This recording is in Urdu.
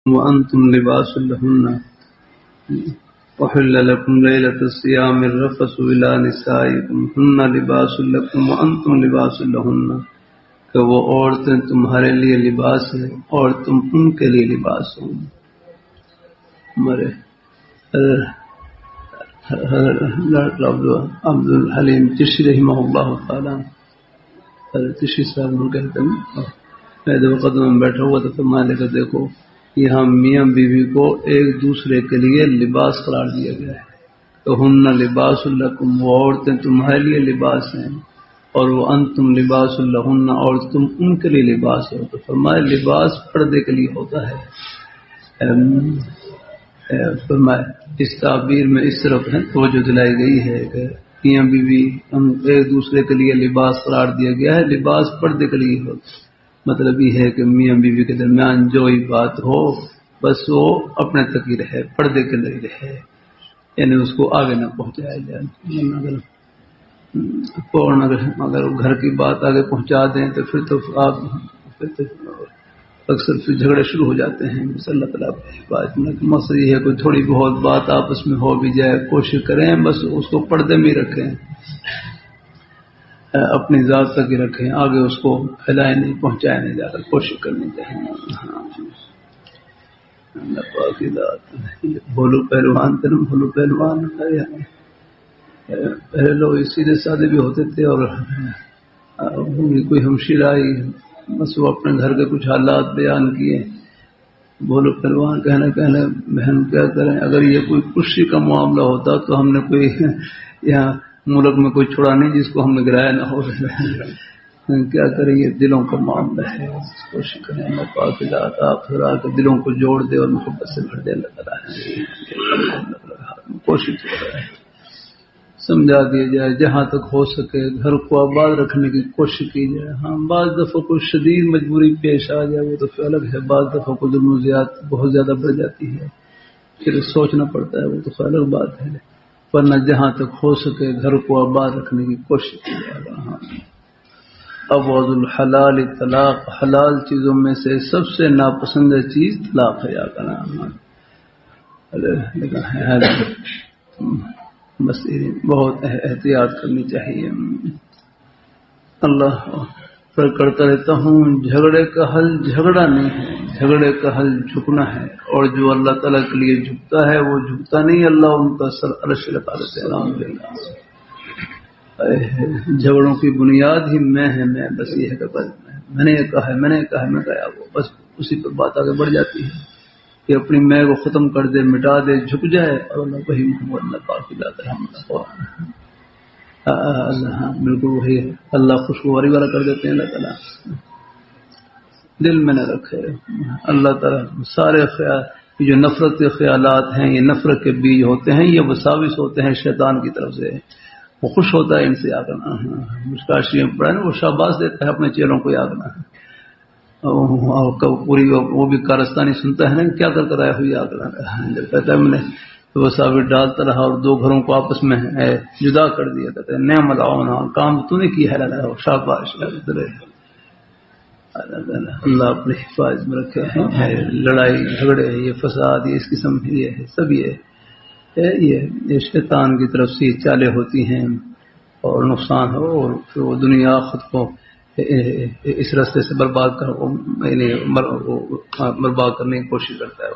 وأنتم لباس لهن وحل لكم ليلة الصيام الرفث إلى نسائكم هن لباس لكم وأنتم لباس لهن کہ وہ عورتیں تمہارے لیے لباس ہیں اور تم ان کے لیے لباس ہو. ہمارے عبد الحلیم چشتی رحمہ اللہ تعالیٰ چشتی صاحب کہتے ہیں میں جب قدم میں بیٹھا ہوا تو فرمانے لگا دیکھو یہاں میاں بیوی کو ایک دوسرے کے لیے لباس قرار دیا گیا ہے. تو ہن لباس لکم وہ عورتیں تمہارے لیے لباس ہیں اور وہ انتم لباس لہن اور تم ان کے لیے لباس ہو. تو فرمائے لباس پردے کے لیے ہوتا ہے. فرمائے اس تعبیر میں اس طرف ہے توجہ دلائی گئی ہے کہ میاں بیوی ایک دوسرے کے لیے لباس قرار دیا گیا ہے. لباس پردے کے لیے ہوتا ہے. مطلب یہ ہے کہ میاں بیوی کے درمیان جو ہی بات ہو بس وہ اپنے تک ہی رہے پردے کے اندر ہی رہے یعنی اس کو آگے نہ پہنچایا جائے. اگر گھر کی بات آگے پہنچا دیں تو پھر تو آپ اکثر پھر جھگڑے شروع ہو جاتے ہیں. اللہ تعالیٰ بات مقصد یہ ہے کوئی تھوڑی بہت بات آپس میں ہو بھی جائے کوشش کریں بس اس کو پردے میں رکھیں اپنی ذات تک ہی رکھیں آگے اس کو پھیلائے نہیں پہنچائے نہیں جا کر کوشش کرنی چاہیے. بھولو پہلوان تھے بھولو پہلوان پہلے لوگ سیدھے سادے بھی ہوتے تھے اور کوئی ہمشیر آئی بس وہ اپنے گھر کے کچھ حالات بیان کیے. بھولو پہلوان کہنے بہن کیا کریں اگر یہ کوئی خوشی کا معاملہ ہوتا تو ہم نے کوئی یہاں ملک میں کوئی چھوڑا نہیں جس کو ہم نے گرایا نہ ہو. کیا کریں یہ دلوں کا معاملہ ہے کوشش کریں اللہ پاک ذات آپ خدا کے دلوں کو جوڑ دے اور محبت سے بھر دے. اللہ تعالیٰ کوشش ہو رہا ہے سمجھا دیا جائے جہاں تک ہو سکے گھر کو آباد رکھنے کی کوشش کی جائے. ہاں بعض دفعہ کوئی شدید مجبوری پیش آ جائے وہ تو پھر الگ ہے. بعض دفعہ کو ضروریات بہت زیادہ بڑھ جاتی ہے پھر سوچنا پڑتا ہے وہ تو الگ بات ہے ورنہ جہاں تک ہو سکے گھر کو آباد رکھنے کی کوشش کی جائے. ابغض الحلال طلاق حلال چیزوں میں سے سب سے ناپسندہ چیز طلاق ہے. یا بس بہت احتیاط کرنی چاہیے. اللہ پر کرتا رہتا ہوں جھگڑے کا حل جھگڑا نہیں ہے جھگڑے کا حل جھکنا ہے اور جو اللہ تعالیٰ کے لیے جھکتا ہے وہ جھکتا نہیں اللہ ان کا سر عرش لگا دیتے ہیں. جھگڑوں کی بنیاد ہی میں ہے میں بس یہ ہے کہ میں نے یہ کہا ہے میں نے کہا وہ بس اسی پر بات آگے بڑھ جاتی ہے کہ اپنی میں کو ختم کر دے مٹا دے جھک جائے اور اللہ وہی محمد اللہ پاک اللہ بالکل وہی اللہ خوشگواری والا کر دیتے ہیں. اللہ تعالیٰ دل میں نہ رکھے. اللہ تعالیٰ سارے خیال جو نفرت کے خیالات ہیں یہ نفرت کے بیج ہوتے ہیں یہ وساوس ہوتے ہیں شیطان کی طرف سے. وہ خوش ہوتا ہے ان سے آگنا مشکاشی میں پڑا نا وہ شاباش دیتا ہے اپنے چہروں کو آگنا پوری وہ بھی کارستانی سنتا ہے نا کیا کر کر آیا ہوئی آگنا جب کہتا ہے میں نے وساوس ڈالتا رہا اور دو گھروں کو آپس میں جدا کر دیا. کہتے ہیں نعم العون کام تو نے کیا ہے شاباش. اللہ اپنے حفاظت میں رکھے ہیں. لڑائی جھگڑے یہ فساد یہ اس قسم یہ ہے سب یہ شیطان کی طرف سے چالیں ہوتی ہیں اور نقصان ہو اور پھر وہ دنیا خود کو اس راستے سے برباد کرنے کی کوشش کرتا ہے.